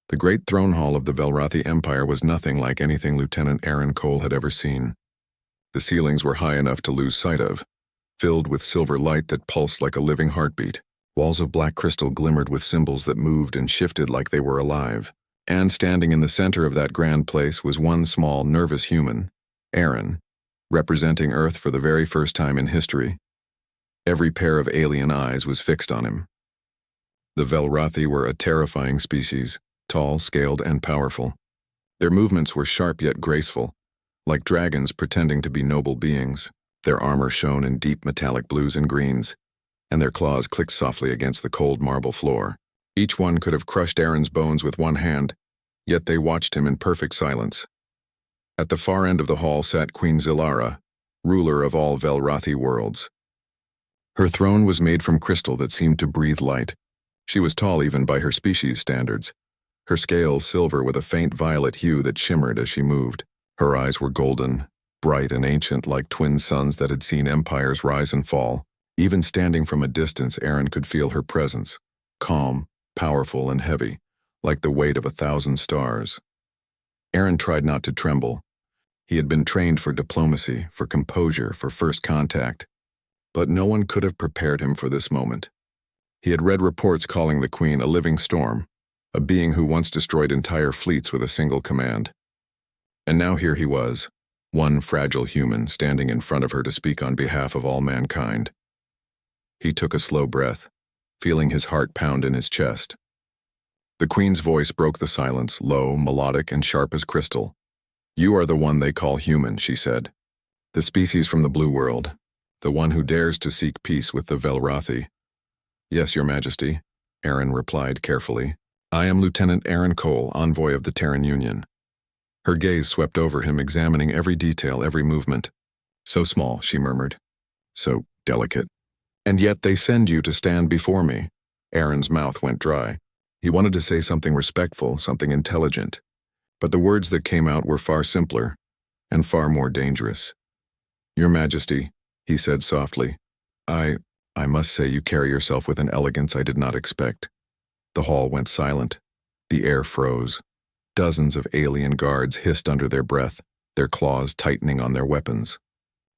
The great throne hall of the Velrathi Empire was nothing like anything Lieutenant Aaron Cole had ever seen. The ceilings were high enough to lose sight of, filled with silver light that pulsed like a living heartbeat. Walls of black crystal glimmered with symbols that moved and shifted like they were alive. And standing in the center of that grand place was one small, nervous human, Aaron, representing Earth for the very first time in history. Every pair of alien eyes was fixed on him. The Velrathi were a terrifying species, tall, scaled, and powerful. Their movements were sharp yet graceful, like dragons pretending to be noble beings. Their armor shone in deep metallic blues and greens, and their claws clicked softly against the cold marble floor. Each one could have crushed Aaron's bones with one hand, yet they watched him in perfect silence. At the far end of the hall sat Queen Zilara, ruler of all Velrathi worlds. Her throne was made from crystal that seemed to breathe light. She was tall even by her species standards, her scales silver with a faint violet hue that shimmered as she moved. Her eyes were golden, bright and ancient like twin suns that had seen empires rise and fall. Even standing from a distance, Aaron could feel her presence, calm, powerful, and heavy, like the weight of 1,000 stars. Aaron tried not to tremble. He had been trained for diplomacy, for composure, for first contact. But no one could have prepared him for this moment. He had read reports calling the Queen a living storm, a being who once destroyed entire fleets with a single command. And now here he was, one fragile human standing in front of her to speak on behalf of all mankind. He took a slow breath, feeling his heart pound in his chest. The Queen's voice broke the silence, low, melodic, and sharp as crystal. "You are the one they call human," she said. "The species from the blue world, the one who dares to seek peace with the Velrathi." "Yes, Your Majesty," Aaron replied carefully. "I am Lieutenant Aaron Cole, envoy of the Terran Union." Her gaze swept over him, examining every detail, every movement. "So small," she murmured. "So delicate. And yet they send you to stand before me." Aaron's mouth went dry. He wanted to say something respectful, something intelligent. But the words that came out were far simpler and far more dangerous. "Your Majesty," he said softly, I must say you carry yourself with an elegance I did not expect." The hall went silent. The air froze. Dozens of alien guards hissed under their breath, their claws tightening on their weapons.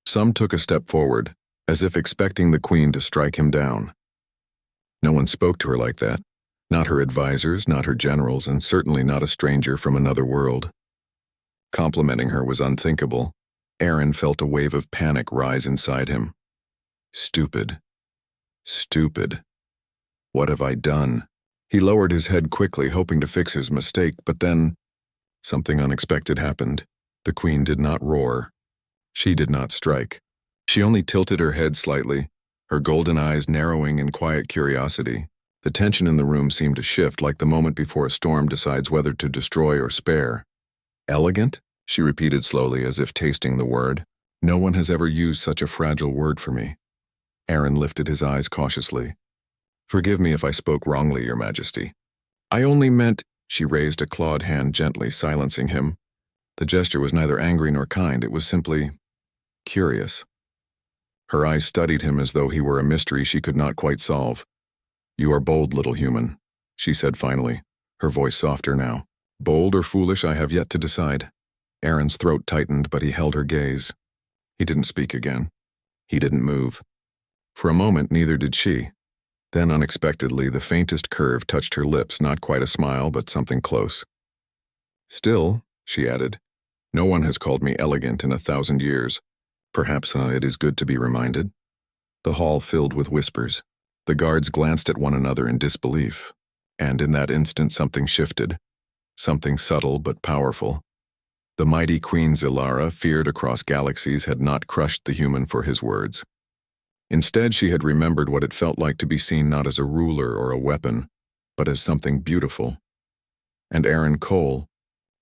Some took a step forward, as if expecting the Queen to strike him down. No one spoke to her like that. Not her advisors, not her generals, and certainly not a stranger from another world. Complimenting her was unthinkable. Aaron felt a wave of panic rise inside him. Stupid. Stupid. What have I done? He lowered his head quickly, hoping to fix his mistake, but then something unexpected happened. The Queen did not roar. She did not strike. She only tilted her head slightly, her golden eyes narrowing in quiet curiosity. The tension in the room seemed to shift, like the moment before a storm decides whether to destroy or spare. "Elegant?" she repeated slowly, as if tasting the word. "No one has ever used such a fragile word for me." Aaron lifted his eyes cautiously. "Forgive me if I spoke wrongly, Your Majesty. I only meant—" She raised a clawed hand gently, silencing him. The gesture was neither angry nor kind, it was simply curious. Her eyes studied him as though he were a mystery she could not quite solve. "You are bold, little human," she said finally, her voice softer now. "Bold or foolish, I have yet to decide." Aaron's throat tightened, but he held her gaze. He didn't speak again. He didn't move. For a moment, neither did she. Then, unexpectedly, the faintest curve touched her lips, not quite a smile, but something close. "Still," she added, "no one has called me elegant in 1,000 years. Perhaps it is good to be reminded." The hall filled with whispers. The guards glanced at one another in disbelief, and in that instant something shifted. Something subtle but powerful. The mighty Queen Zilara, feared across galaxies, had not crushed the human for his words. Instead, she had remembered what it felt like to be seen not as a ruler or a weapon, but as something beautiful. And Aaron Cole,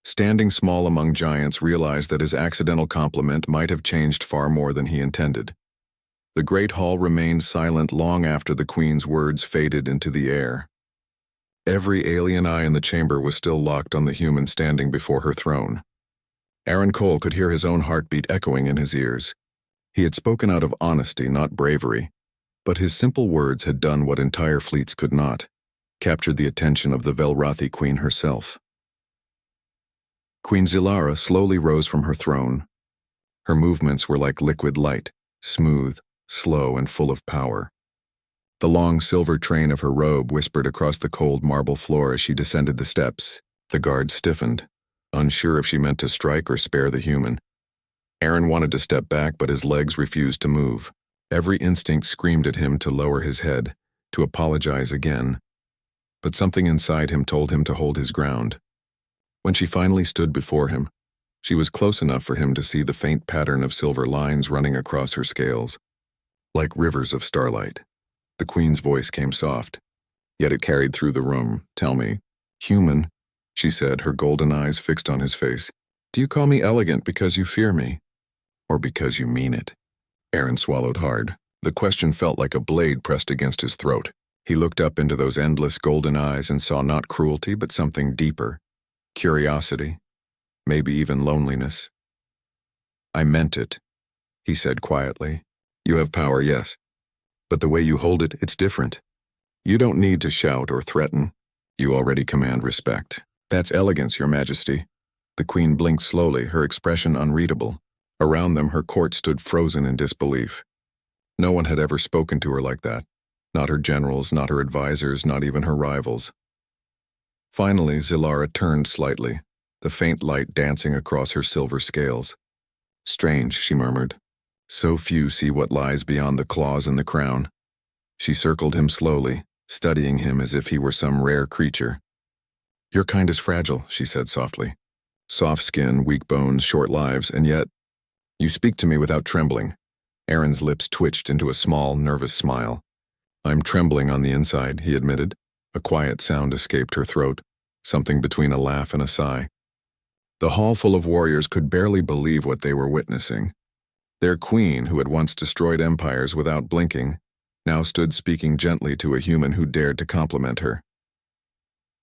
standing small among giants, realized that his accidental compliment might have changed far more than he intended. The great hall remained silent long after the Queen's words faded into the air. Every alien eye in the chamber was still locked on the human standing before her throne. Aaron Cole could hear his own heartbeat echoing in his ears. He had spoken out of honesty, not bravery, but his simple words had done what entire fleets could not. captured the attention of the Velrathi queen herself. Queen Zilara slowly rose from her throne. Her movements were like liquid light, smooth, slow, and full of power. The long silver train of her robe whispered across the cold marble floor as she descended the steps. The guard stiffened, unsure if she meant to strike or spare the human. Aaron wanted to step back, but his legs refused to move. Every instinct screamed at him to lower his head, to apologize again. But something inside him told him to hold his ground. When she finally stood before him, she was close enough for him to see the faint pattern of silver lines running across her scales, like rivers of starlight. The queen's voice came soft, yet it carried through the room. "Tell me, human," she said, her golden eyes fixed on his face, "do you call me elegant because you fear me, or because you mean it?" Aaron swallowed hard. The question felt like a blade pressed against his throat. He looked up into those endless golden eyes and saw not cruelty but something deeper, curiosity, maybe even loneliness. "I meant it," he said quietly. "You have power, yes, but the way you hold it, it's different. You don't need to shout or threaten. You already command respect." "That's elegance, your majesty." The queen blinked slowly, her expression unreadable. Around them, her court stood frozen in disbelief. No one had ever spoken to her like that. Not her generals, not her advisors, not even her rivals. Finally, Zilara turned slightly, the faint light dancing across her silver scales. "Strange," she murmured. "So few see what lies beyond the claws and the crown." She circled him slowly, studying him as if he were some rare creature. "Your kind is fragile," she said softly. "Soft skin, weak bones, short lives, and yet you speak to me without trembling." Aaron's lips twitched into a small, nervous smile. "I'm trembling on the inside," he admitted. A quiet sound escaped her throat, something between a laugh and a sigh. The hall full of warriors could barely believe what they were witnessing. Their queen, who had once destroyed empires without blinking, now stood speaking gently to a human who dared to compliment her.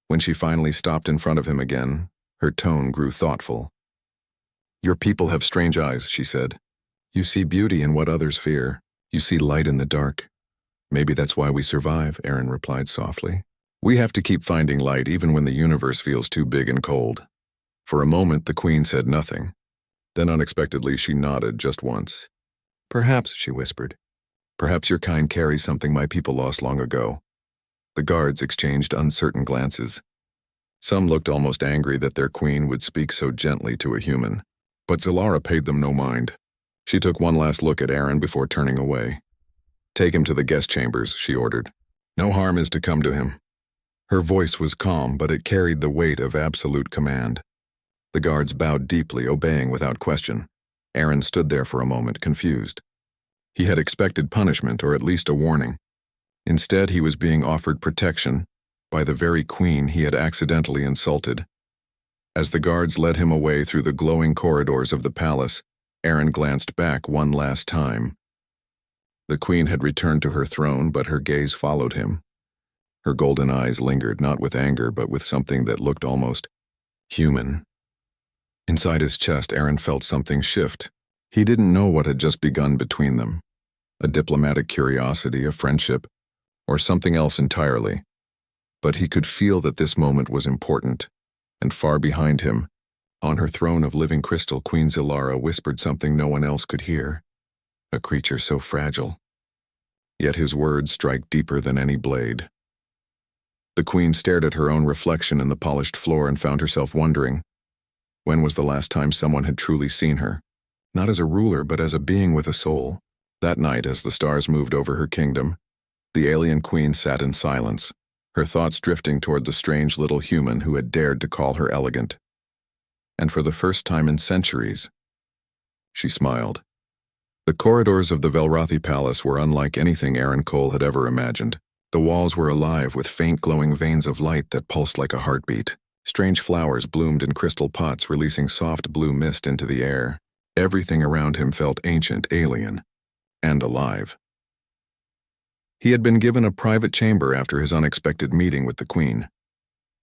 When she finally stopped in front of him again, her tone grew thoughtful. "Your people have strange eyes," she said. "You see beauty in what others fear. You see light in the dark." "Maybe that's why we survive," Aaron replied softly. "We have to keep finding light even when the universe feels too big and cold." For a moment, the queen said nothing. Then unexpectedly, she nodded just once. "Perhaps," she whispered. "Perhaps your kind carries something my people lost long ago." The guards exchanged uncertain glances. Some looked almost angry that their queen would speak so gently to a human. But Zilara paid them no mind. She took one last look at Aaron before turning away. "Take him to the guest chambers," she ordered. "No harm is to come to him." Her voice was calm, but it carried the weight of absolute command. The guards bowed deeply, obeying without question. Aaron stood there for a moment, confused. He had expected punishment, or at least a warning. Instead, he was being offered protection by the very queen he had accidentally insulted. As the guards led him away through the glowing corridors of the palace, Aaron glanced back one last time. The queen had returned to her throne, but her gaze followed him. Her golden eyes lingered, not with anger, but with something that looked almost human. Inside his chest, Aaron felt something shift. He didn't know what had just begun between them. A diplomatic curiosity, a friendship, or something else entirely. But he could feel that this moment was important, and far behind him, on her throne of living crystal, Queen Zilara whispered something no one else could hear. A creature so fragile. Yet his words strike deeper than any blade. The queen stared at her own reflection in the polished floor and found herself wondering, when was the last time someone had truly seen her? Not as a ruler, but as a being with a soul. That night, as the stars moved over her kingdom, the alien queen sat in silence, her thoughts drifting toward the strange little human who had dared to call her elegant. And for the first time in centuries, she smiled. The corridors of the Velrathi palace were unlike anything Aaron Cole had ever imagined. The walls were alive with faint glowing veins of light that pulsed like a heartbeat. Strange flowers bloomed in crystal pots, releasing soft blue mist into the air. Everything around him felt ancient, alien, and alive. He had been given a private chamber after his unexpected meeting with the queen.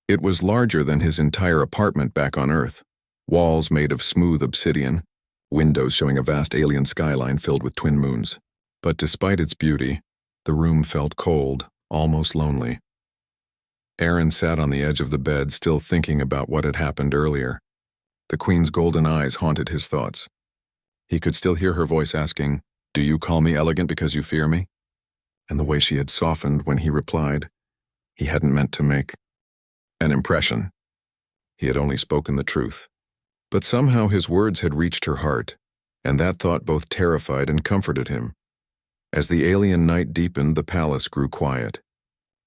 It was larger than his entire apartment back on Earth. Walls made of smooth obsidian, windows showing a vast alien skyline filled with twin moons. But despite its beauty, the room felt cold, almost lonely. Aaron sat on the edge of the bed, still thinking about what had happened earlier. The Queen's golden eyes haunted his thoughts. He could still hear her voice asking, "Do you call me elegant because you fear me?" And the way she had softened when he replied, he hadn't meant to make an impression. He had only spoken the truth. But somehow his words had reached her heart, and that thought both terrified and comforted him. As the alien night deepened, the palace grew quiet.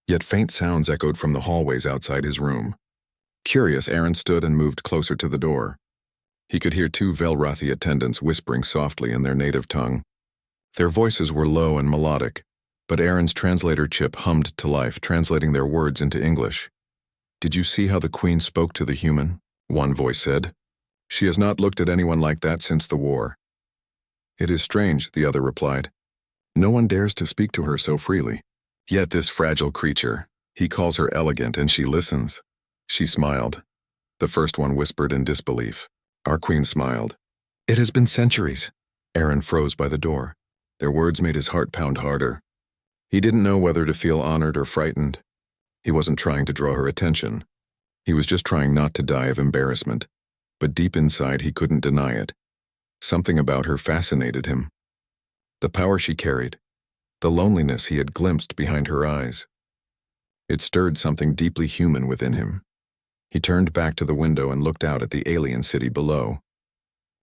Yet faint sounds echoed from the hallways outside his room. Curious, Aaron stood and moved closer to the door. He could hear two Velrathi attendants whispering softly in their native tongue. Their voices were low and melodic, but Aaron's translator chip hummed to life, translating their words into English. "Did you see how the Queen spoke to the human?" one voice said. "She has not looked at anyone like that since the war." "It is strange," the other replied. "No one dares to speak to her so freely. Yet this fragile creature, he calls her elegant and she listens." She smiled. The first one whispered in disbelief. Our Queen smiled. "It has been centuries." Aaron froze by the door. Their words made his heart pound harder. He didn't know whether to feel honored or frightened. He wasn't trying to draw her attention. He was just trying not to die of embarrassment. But deep inside he couldn't deny it. Something about her fascinated him. The power she carried, the loneliness he had glimpsed behind her eyes. It stirred something deeply human within him. He turned back to the window and looked out at the alien city below.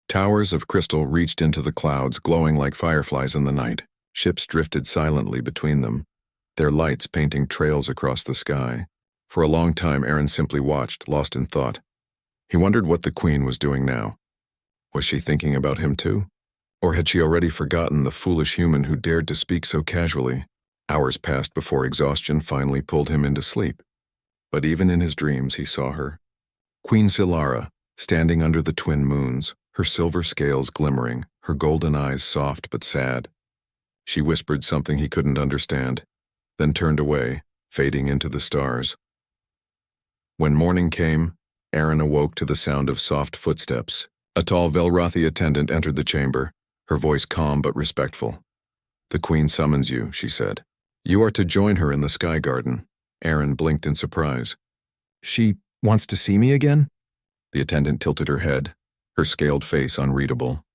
Towers of crystal reached into the clouds, glowing like fireflies in the night. Ships drifted silently between them, their lights painting trails across the sky. For a long time, Aaron simply watched, lost in thought. He wondered what the Queen was doing now. Was she thinking about him too? Or had she already forgotten the foolish human who dared to speak so casually? Hours passed before exhaustion finally pulled him into sleep. But even in his dreams he saw her. Queen Zilara, standing under the twin moons, her silver scales glimmering, her golden eyes soft but sad. She whispered something he couldn't understand, then turned away, fading into the stars. When morning came, Aaron awoke to the sound of soft footsteps. A tall Velrathi attendant entered the chamber, her voice calm but respectful. "The Queen summons you," she said. "You are to join her in the Sky Garden." Aaron blinked in surprise. "She wants to see me again?" The attendant tilted her head, her scaled face unreadable.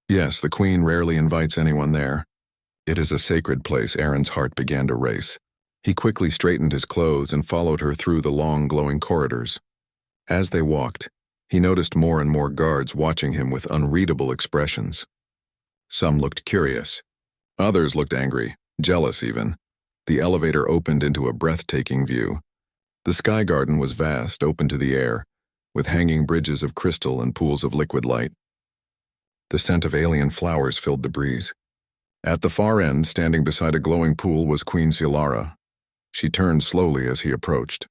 "Yes, the Queen rarely invites anyone there. It is a sacred place." Aaron's heart began to race. He quickly straightened his clothes and followed her through the long, glowing corridors. As they walked, he noticed more and more guards watching him with unreadable expressions. Some looked curious. Others looked angry, jealous even. The elevator opened into a breathtaking view. The Sky Garden was vast, open to the air, with hanging bridges of crystal and pools of liquid light. The scent of alien flowers filled the breeze. At the far end, standing beside a glowing pool, was Queen Zilara. She turned slowly as he approached.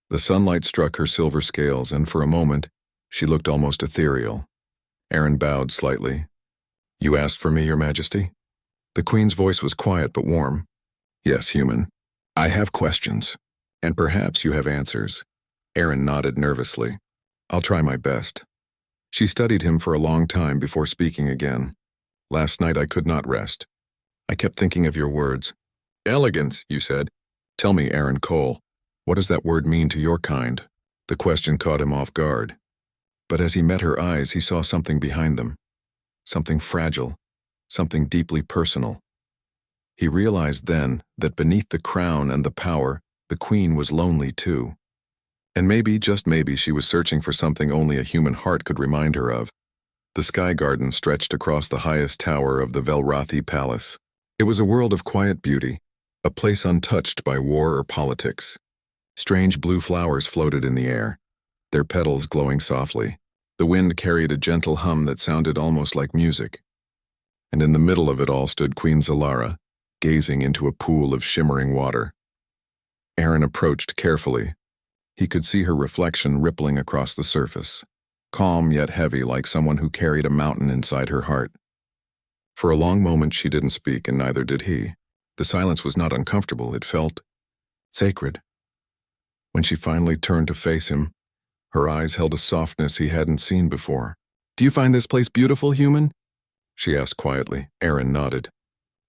The sunlight struck her silver scales, and for a moment, she looked almost ethereal. Aaron bowed slightly. "You asked for me, Your Majesty?" The Queen's voice was quiet but warm. "Yes, human. I have questions, and perhaps you have answers." Aaron nodded nervously. "I'll try my best." She studied him for a long time before speaking again. "Last night I could not rest. I kept thinking of your words. 'Elegance,' you said. Tell me, Aaron Cole, what does that word mean to your kind?" The question caught him off guard. But as he met her eyes, he saw something behind them. Something fragile, something deeply personal. He realized then that beneath the crown and the power, the Queen was lonely too. And maybe, just maybe, she was searching for something only a human heart could remind her of. The Sky Garden stretched across the highest tower of the Velrathi Palace. It was a world of quiet beauty, a place untouched by war or politics. Strange blue flowers floated in the air, their petals glowing softly. The wind carried a gentle hum that sounded almost like music. And in the middle of it all stood Queen Zilara, gazing into a pool of shimmering water. Aaron approached carefully. He could see her reflection rippling across the surface, calm yet heavy, like someone who carried a mountain inside her heart. For a long moment she didn't speak, and neither did he. The silence was not uncomfortable, it felt sacred. When she finally turned to face him, her eyes held a softness he hadn't seen before. "Do you find this place beautiful, human?" she asked quietly. Aaron nodded.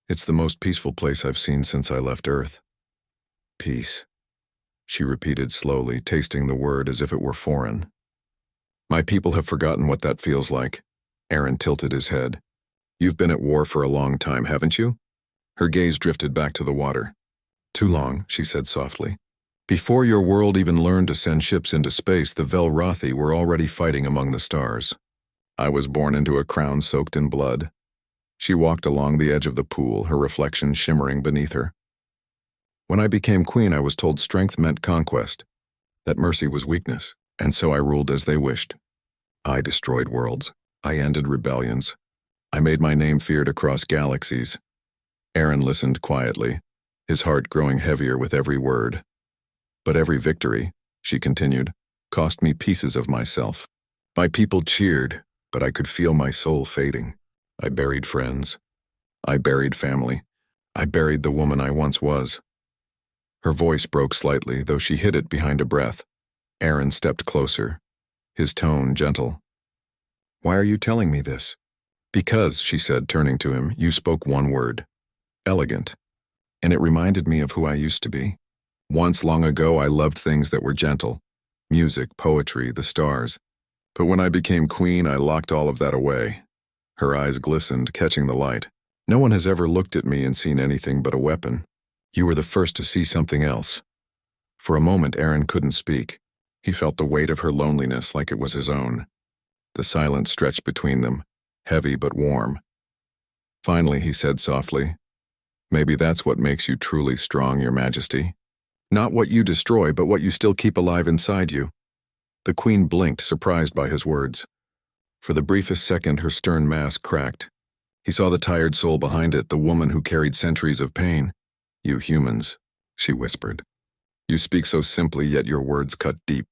"It's the most peaceful place I've seen since I left Earth." Peace. she repeated slowly, tasting the word as if it were foreign. My people have forgotten what that feels like. Aaron tilted his head. You've been at war for a long time, haven't you? Her gaze drifted back to the water. Too long, she said softly. Before your world even learned to send ships into space, the Velrathi were already fighting among the stars. I was born into a crown soaked in blood. She walked along the edge of the pool, her reflection shimmering beneath her. When I became queen, I was told strength meant conquest, that mercy was weakness, and so I ruled as they wished. I destroyed worlds. I ended rebellions. I made my name feared across galaxies. Aaron listened quietly, his heart growing heavier with every word. But every victory, she continued, cost me pieces of myself. My people cheered, but I could feel my soul fading. I buried friends. I buried family. I buried the woman I once was. Her voice broke slightly, though she hid it behind a breath. Aaron stepped closer, his tone gentle. Why are you telling me this? Because, she said, turning to him, you spoke one word. Elegant. And it reminded me of who I used to be. Once long ago, I loved things that were gentle. Music, poetry, the stars. But when I became queen, I locked all of that away. Her eyes glistened, catching the light. No one has ever looked at me and seen anything but a weapon. You were the first to see something else. For a moment, Aaron couldn't speak. He felt the weight of her loneliness like it was his own. The silence stretched between them, heavy but warm. Finally, he said softly, Maybe that's what makes you truly strong, Your Majesty. Not what you destroy, but what you still keep alive inside you. The queen blinked, surprised by his words. For the briefest second, her stern mask cracked. He saw the tired soul behind it, the woman who carried centuries of pain. You humans, she whispered. You speak so simply, yet your words cut deep.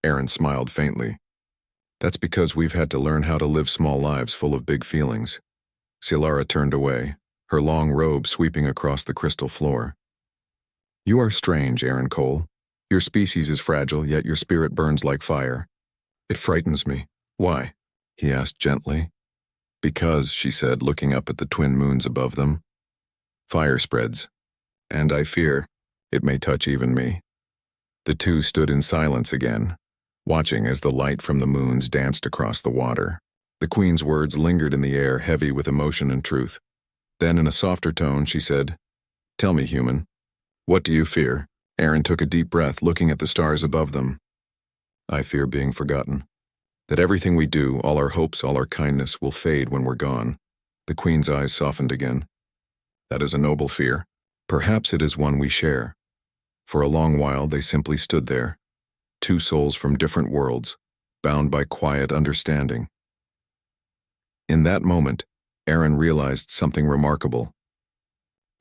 Aaron smiled faintly. That's because we've had to learn how to live small lives full of big feelings. Silara turned away, her long robe sweeping across the crystal floor. You are strange, Aaron Cole. Your species is fragile, yet your spirit burns like fire. It frightens me. Why? He asked gently. Because, she said, looking up at the twin moons above them. Fire spreads. And I fear it may touch even me. The two stood in silence again, watching as the light from the moons danced across the water. The queen's words lingered in the air, heavy with emotion and truth. Then, in a softer tone, she said, Tell me, human, what do you fear? Aaron took a deep breath, looking at the stars above them. I fear being forgotten. That everything we do, all our hopes, all our kindness, will fade when we're gone. The queen's eyes softened again. That is a noble fear. Perhaps it is one we share. For a long while, they simply stood there, two souls from different worlds, bound by quiet understanding. In that moment, Aaron realized something remarkable.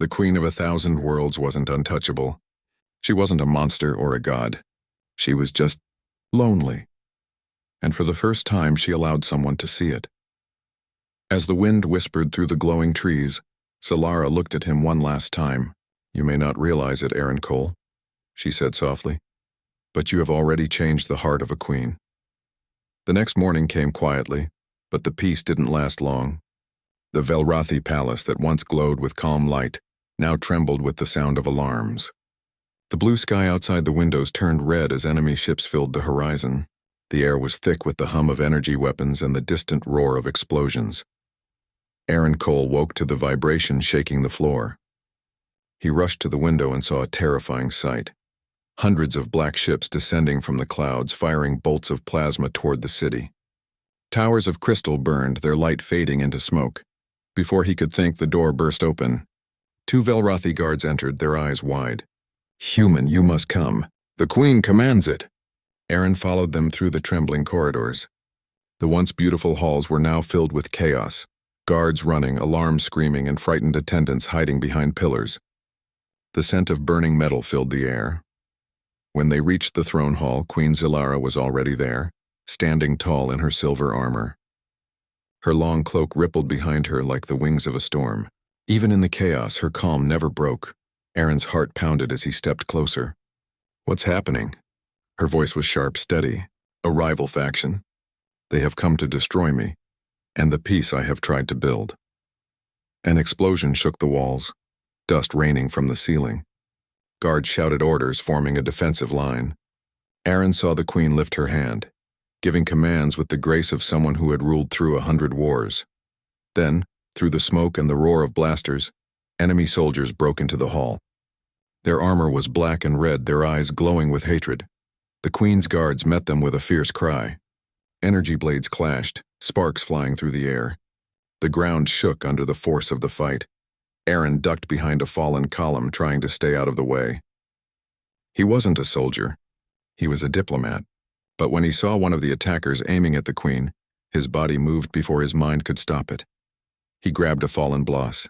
The Queen of 1,000 Worlds wasn't untouchable. She wasn't a monster or a god. She was just lonely. And for the first time, she allowed someone to see it. As the wind whispered through the glowing trees, Silara looked at him one last time. You may not realize it, Aaron Cole, she said softly, but you have already changed the heart of a queen. The next morning came quietly, but the peace didn't last long. The Velrathi palace that once glowed with calm light now trembled with the sound of alarms. The blue sky outside the windows turned red as enemy ships filled the horizon. The air was thick with the hum of energy weapons and the distant roar of explosions. Aaron Cole woke to the vibration shaking the floor. He rushed to the window and saw a terrifying sight. Hundreds of black ships descending from the clouds, firing bolts of plasma toward the city. Towers of crystal burned, their light fading into smoke. Before he could think, the door burst open. Two Velrathi guards entered, their eyes wide. Human, you must come. The queen commands it. Aaron followed them through the trembling corridors. The once beautiful halls were now filled with chaos. Guards running, alarms screaming, and frightened attendants hiding behind pillars. The scent of burning metal filled the air. When they reached the throne hall, Queen Zilara was already there, standing tall in her silver armor. Her long cloak rippled behind her like the wings of a storm. Even in the chaos, her calm never broke. Aaron's heart pounded as he stepped closer. What's happening? Her voice was sharp, steady. A rival faction. They have come to destroy me, and the peace I have tried to build. An explosion shook the walls, dust raining from the ceiling. Guards shouted orders, forming a defensive line. Aaron saw the queen lift her hand, giving commands with the grace of someone who had ruled through 100 wars. Then, through the smoke and the roar of blasters, enemy soldiers broke into the hall. Their armor was black and red, their eyes glowing with hatred. The queen's guards met them with a fierce cry. Energy blades clashed, sparks flying through the air. The ground shook under the force of the fight. Aaron ducked behind a fallen column, trying to stay out of the way. He wasn't a soldier. He was a diplomat. But when he saw one of the attackers aiming at the queen, his body moved before his mind could stop it. He grabbed a fallen bloss,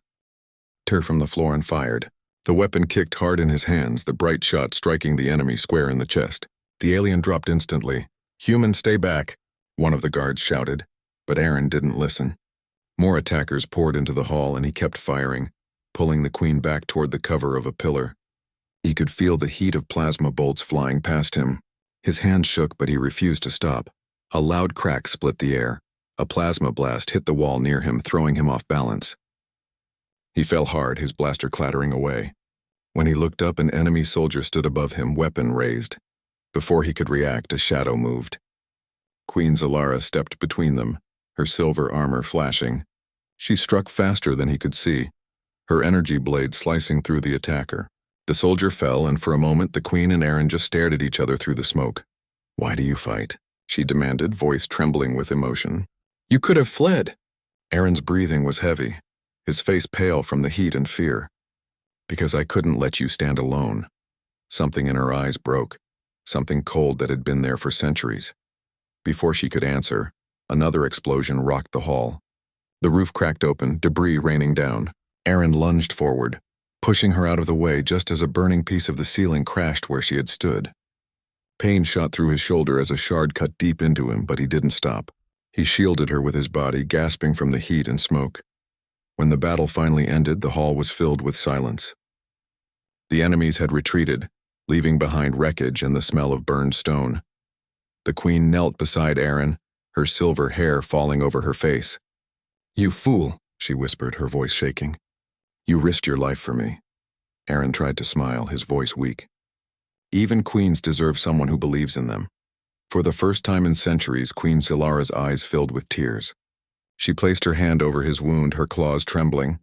turned from the floor and fired. The weapon kicked hard in his hands, the bright shot striking the enemy square in the chest. The alien dropped instantly. "Human, stay back," one of the guards shouted, but Aaron didn't listen. More attackers poured into the hall and he kept firing, pulling the queen back toward the cover of a pillar. He could feel the heat of plasma bolts flying past him. His hand shook, but he refused to stop. A loud crack split the air. A plasma blast hit the wall near him, throwing him off balance. He fell hard, his blaster clattering away. When he looked up, an enemy soldier stood above him, weapon raised. Before he could react, a shadow moved. Queen Zalara stepped between them, her silver armor flashing. She struck faster than he could see, her energy blade slicing through the attacker. The soldier fell, and for a moment the queen and Aaron just stared at each other through the smoke. "Why do you fight?" she demanded, voice trembling with emotion. "You could have fled." Aaron's breathing was heavy, his face pale from the heat and fear. "Because I couldn't let you stand alone." Something in her eyes broke, something cold that had been there for centuries. Before she could answer, another explosion rocked the hall. The roof cracked open, debris raining down. Aaron lunged forward, pushing her out of the way just as a burning piece of the ceiling crashed where she had stood. Pain shot through his shoulder as a shard cut deep into him, but he didn't stop. He shielded her with his body, gasping from the heat and smoke. When the battle finally ended, the hall was filled with silence. The enemies had retreated, leaving behind wreckage and the smell of burned stone. The queen knelt beside Aaron, her silver hair falling over her face. "You fool," she whispered, her voice shaking. "You risked your life for me." Aaron tried to smile, his voice weak. Even queens deserve someone who believes in them. For the first time in centuries, Queen Zalara's eyes filled with tears. She placed her hand over his wound, her claws trembling.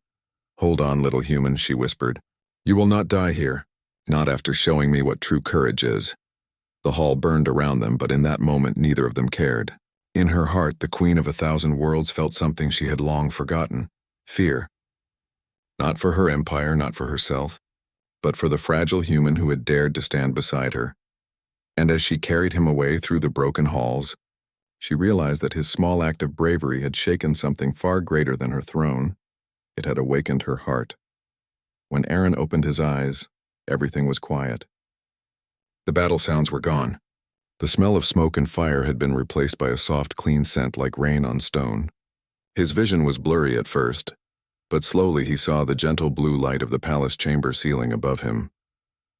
"Hold on, little human," she whispered. "You will not die here, not after showing me what true courage is." The hall burned around them, but in that moment neither of them cared. In her heart, the Queen of 1,000 Worlds felt something she had long forgotten: fear. Not for her empire, not for herself, but for the fragile human who had dared to stand beside her. And as she carried him away through the broken halls, she realized that his small act of bravery had shaken something far greater than her throne. It had awakened her heart. When Aaron opened his eyes, everything was quiet. The battle sounds were gone. The smell of smoke and fire had been replaced by a soft, clean scent like rain on stone. His vision was blurry at first, but slowly he saw the gentle blue light of the palace chamber ceiling above him.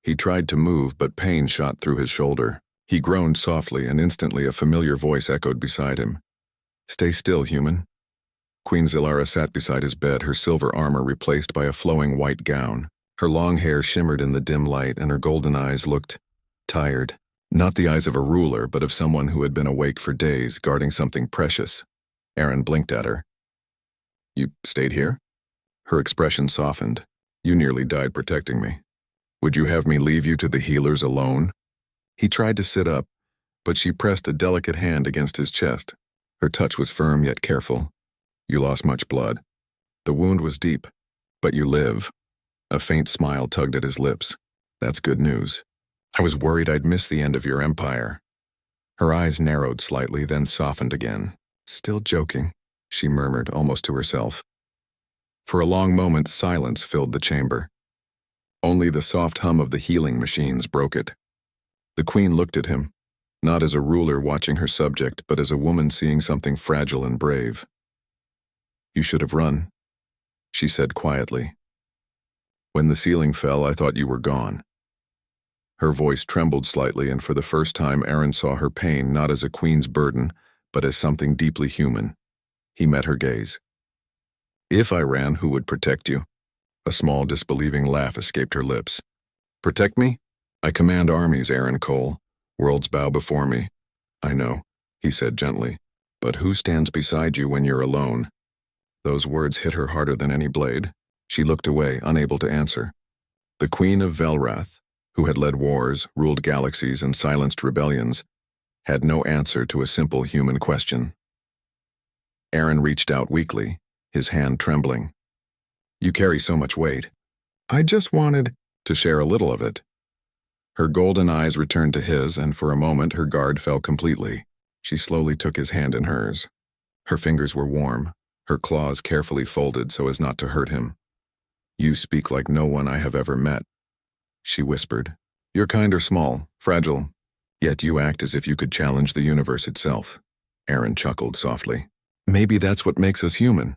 He tried to move, but pain shot through his shoulder. He groaned softly, and instantly a familiar voice echoed beside him. "Stay still, human." Queen Zalara sat beside his bed, her silver armor replaced by a flowing white gown. Her long hair shimmered in the dim light, and her golden eyes looked tired. Not the eyes of a ruler, but of someone who had been awake for days, guarding something precious. Aaron blinked at her. "You stayed here?" Her expression softened. "You nearly died protecting me. Would you have me leave you to the healers alone?" He tried to sit up, but she pressed a delicate hand against his chest. Her touch was firm yet careful. "You lost much blood. The wound was deep, but you live." A faint smile tugged at his lips. "That's good news. I was worried I'd miss the end of your empire." Her eyes narrowed slightly, then softened again. "Still joking," she murmured, almost to herself. For a long moment, silence filled the chamber. Only the soft hum of the healing machines broke it. The queen looked at him, not as a ruler watching her subject, but as a woman seeing something fragile and brave. "You should have run," she said quietly. "When the ceiling fell, I thought you were gone." Her voice trembled slightly, and for the first time Aaron saw her pain not as a queen's burden, but as something deeply human. He met her gaze. "If I ran, who would protect you?" A small, disbelieving laugh escaped her lips. Protect me? I command armies, Aaron Cole. Worlds bow before me. I know, he said gently. But who stands beside you when you're alone? Those words hit her harder than any blade. She looked away, unable to answer. The Queen of Velrath, who had led wars, ruled galaxies, and silenced rebellions, had no answer to a simple human question. Aaron reached out weakly, his hand trembling. You carry so much weight. I just wanted to share a little of it. Her golden eyes returned to his, and for a moment her guard fell completely. She slowly took his hand in hers. Her fingers were warm, her claws carefully folded so as not to hurt him. You speak like no one I have ever met, she whispered. Your kind are small, fragile, yet you act as if you could challenge the universe itself. Aaron chuckled softly. Maybe that's what makes us human.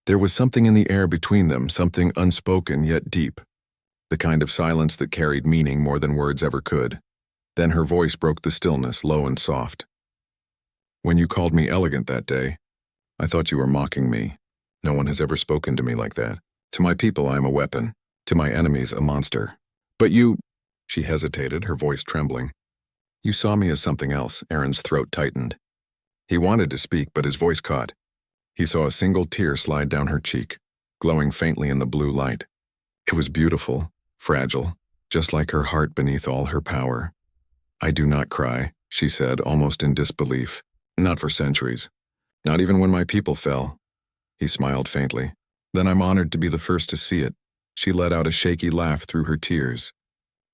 There was something in the air between them, something unspoken yet deep. The kind of silence that carried meaning more than words ever could. Then her voice broke the stillness, low and soft. When you called me elegant that day, I thought you were mocking me. No one has ever spoken to me like that. To my people, I am a weapon. To my enemies, a monster. But you... She hesitated, her voice trembling. You saw me as something else. Aaron's throat tightened. He wanted to speak, but his voice caught. He saw a single tear slide down her cheek, glowing faintly in the blue light. It was beautiful, fragile, just like her heart beneath all her power. I do not cry, she said, almost in disbelief. Not for centuries. Not even when my people fell. He smiled faintly. Then I'm honored to be the first to see it. She let out a shaky laugh through her tears.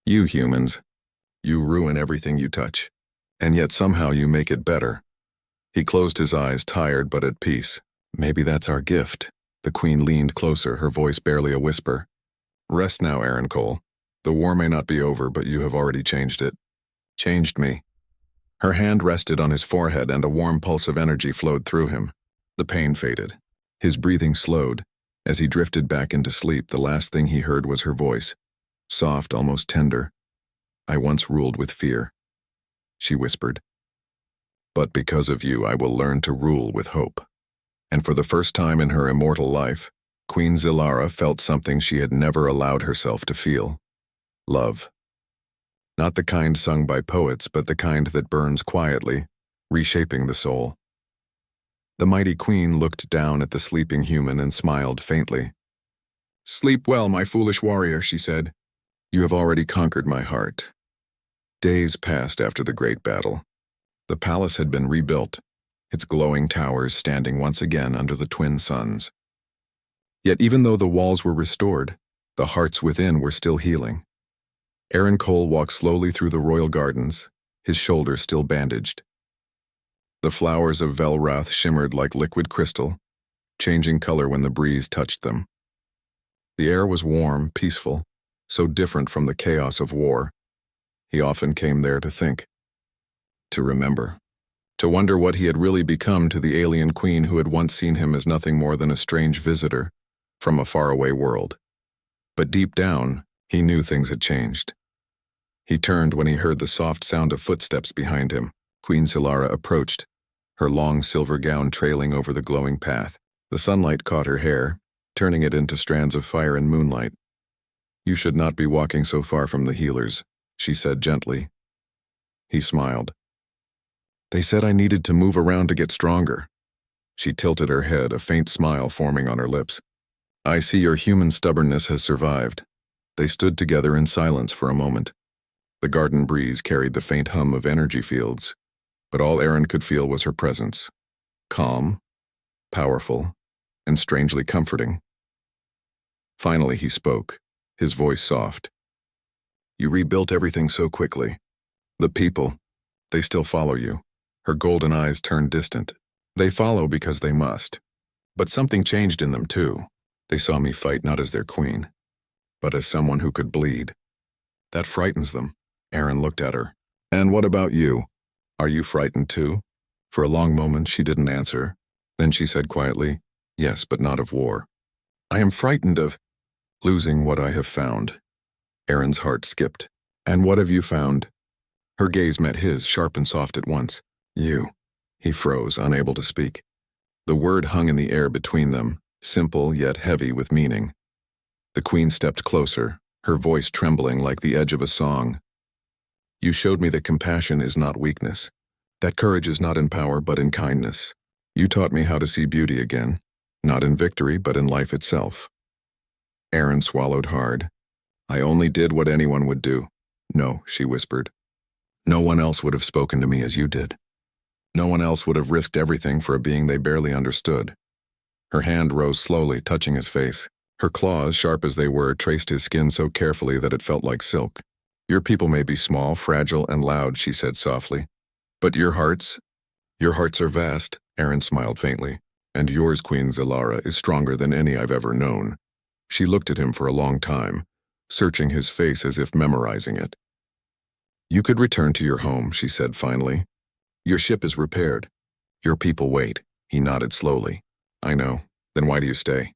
You humans, you ruin everything you touch. And yet somehow you make it better. He closed his eyes, tired but at peace. Maybe that's our gift. The Queen leaned closer, her voice barely a whisper. Rest now, Aaron Cole. The war may not be over, but you have already changed it. Changed me. Her hand rested on his forehead and a warm pulse of energy flowed through him. The pain faded. His breathing slowed. As he drifted back into sleep, the last thing he heard was her voice. Soft, almost tender. I once ruled with fear, she whispered. But because of you, I will learn to rule with hope. And for the first time in her immortal life, Queen Zilara felt something she had never allowed herself to feel. Love. Not the kind sung by poets, but the kind that burns quietly, reshaping the soul. The mighty queen looked down at the sleeping human and smiled faintly. Sleep well, my foolish warrior, she said. You have already conquered my heart. Days passed after the great battle. The palace had been rebuilt, its glowing towers standing once again under the twin suns. Yet even though the walls were restored, the hearts within were still healing. Aaron Cole walked slowly through the royal gardens, his shoulders still bandaged. The flowers of Velrath shimmered like liquid crystal, changing color when the breeze touched them. The air was warm, peaceful, so different from the chaos of war. He often came there to think, to remember, to wonder what he had really become to the alien queen who had once seen him as nothing more than a strange visitor from a faraway world. But deep down, he knew things had changed. He turned when he heard the soft sound of footsteps behind him. Queen Zilara approached, her long silver gown trailing over the glowing path. The sunlight caught her hair, turning it into strands of fire and moonlight. You should not be walking so far from the healers, she said gently. He smiled. They said I needed to move around to get stronger. She tilted her head, a faint smile forming on her lips. I see your human stubbornness has survived. They stood together in silence for a moment. The garden breeze carried the faint hum of energy fields, but all Aaron could feel was her presence. Calm, powerful, and strangely comforting. Finally he spoke, his voice soft. You rebuilt everything so quickly. The people, they still follow you. Her golden eyes turned distant. They follow because they must. But something changed in them too. They saw me fight not as their queen, but as someone who could bleed. That frightens them. Aaron looked at her. And what about you? Are you frightened too? For a long moment she didn't answer. Then she said quietly, yes, but not of war. I am frightened of losing what I have found. Aaron's heart skipped. And what have you found? Her gaze met his, sharp and soft at once. You. He froze, unable to speak. The word hung in the air between them, simple yet heavy with meaning. The queen stepped closer, her voice trembling like the edge of a song. You showed me that compassion is not weakness, that courage is not in power but in kindness. You taught me how to see beauty again, not in victory but in life itself. Aaron swallowed hard. I only did what anyone would do. No, she whispered. No one else would have spoken to me as you did. No one else would have risked everything for a being they barely understood. Her hand rose slowly, touching his face. Her claws, sharp as they were, traced his skin so carefully that it felt like silk. Your people may be small, fragile, and loud, she said softly. But your hearts are vast, Aaron smiled faintly. And yours, Queen Zilara, is stronger than any I've ever known. She looked at him for a long time, searching his face as if memorizing it. You could return to your home, she said finally. Your ship is repaired. Your people wait. He nodded slowly. I know. Then why do you stay?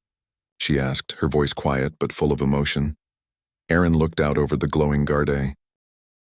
She asked, her voice quiet but full of emotion. Aaron looked out over the glowing Garde.